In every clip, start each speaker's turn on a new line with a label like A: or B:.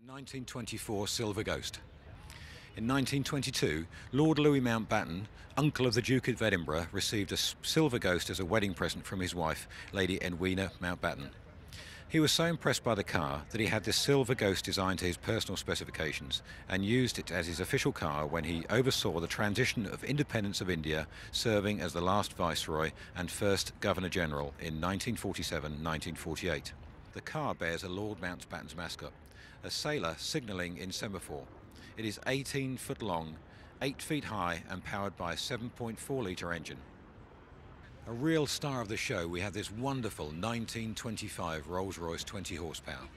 A: 1924 Silver Ghost. In 1922, Lord Louis Mountbatten, uncle of the Duke of Edinburgh, received a silver ghost as a wedding present from his wife, Lady Edwina Mountbatten. He was so impressed by the car that he had this silver ghost designed to his personal specifications and used it as his official car when he oversaw the transition of independence of India, serving as the last Viceroy and first Governor-General in 1947-1948. The car bears a Lord Mountbatten's mascot, a sailor signalling in semaphore. It is 18 foot long, 8 feet high and powered by a 7.4 litre engine. A real star of the show, we have this wonderful 1925 Rolls-Royce 20 horsepower.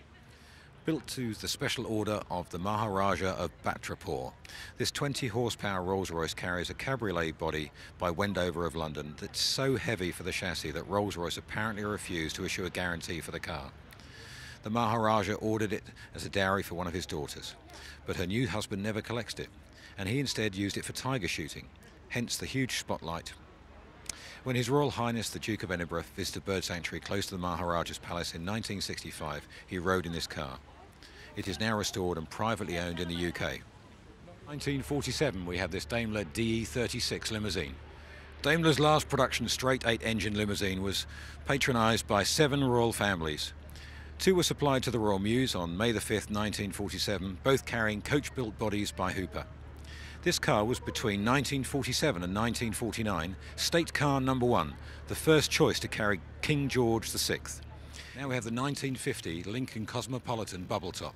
A: Built to the special order of the Maharaja of Bhatrapur, this 20 horsepower Rolls-Royce carries a cabriolet body by Wendover of London that's so heavy for the chassis that Rolls-Royce apparently refused to issue a guarantee for the car. The Maharaja ordered it as a dowry for one of his daughters, but her new husband never collected it, and he instead used it for tiger shooting, hence the huge spotlight. When His Royal Highness the Duke of Edinburgh visited a bird sanctuary close to the Maharaja's palace in 1965, he rode in this car. It is now restored and privately owned in the UK. 1947, we have this Daimler DE36 limousine. Daimler's last production straight 8 engine limousine was patronised by 7 royal families. 2 were supplied to the Royal Mews on May the 5th, 1947, both carrying coach-built bodies by Hooper. This car was between 1947 and 1949 State Car No. 1, the first choice to carry King George VI. Now we have the 1950 Lincoln Cosmopolitan Bubble Top.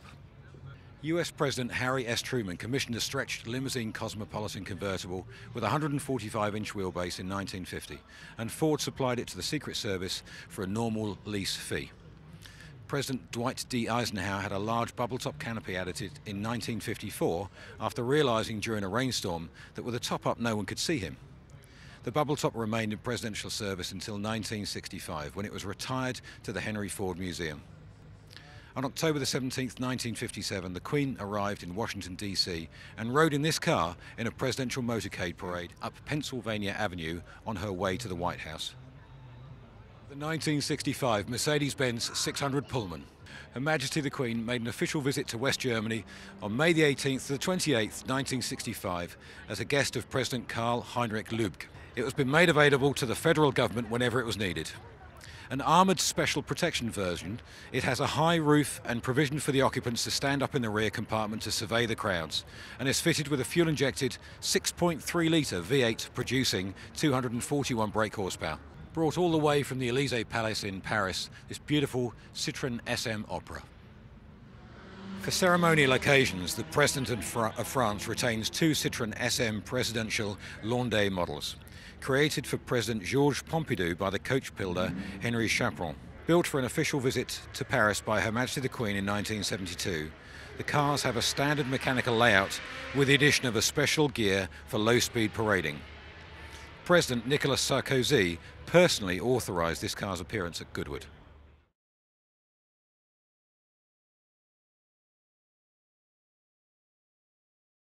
A: US President Harry S. Truman commissioned a stretched limousine Cosmopolitan convertible with a 145-inch wheelbase in 1950, and Ford supplied it to the Secret Service for a normal lease fee. President Dwight D. Eisenhower had a large bubble-top canopy added in 1954 after realizing during a rainstorm that with a top up no one could see him. The bubble-top remained in presidential service until 1965, when it was retired to the Henry Ford Museum. On October the 17th, 1957, the Queen arrived in Washington, D.C. and rode in this car in a presidential motorcade parade up Pennsylvania Avenue on her way to the White House. The 1965 Mercedes-Benz 600 Pullman. Her Majesty the Queen made an official visit to West Germany on May the 18th to the 28th, 1965, as a guest of President Karl Heinrich Lübke. It has been made available to the federal government whenever it was needed. An armoured special protection version, it has a high roof and provision for the occupants to stand up in the rear compartment to survey the crowds, and is fitted with a fuel-injected 6.3 litre V8 producing 241 brake horsepower. Brought all the way from the Élysée Palace in Paris, this beautiful Citroën SM Opera. For ceremonial occasions, the President of France retains 2 Citroën SM presidential Landais models, created for President Georges Pompidou by the coach builder Henri Chaperon. Built for an official visit to Paris by Her Majesty the Queen in 1972, the cars have a standard mechanical layout with the addition of a special gear for low-speed parading. President Nicolas Sarkozy personally authorised this car's appearance at Goodwood.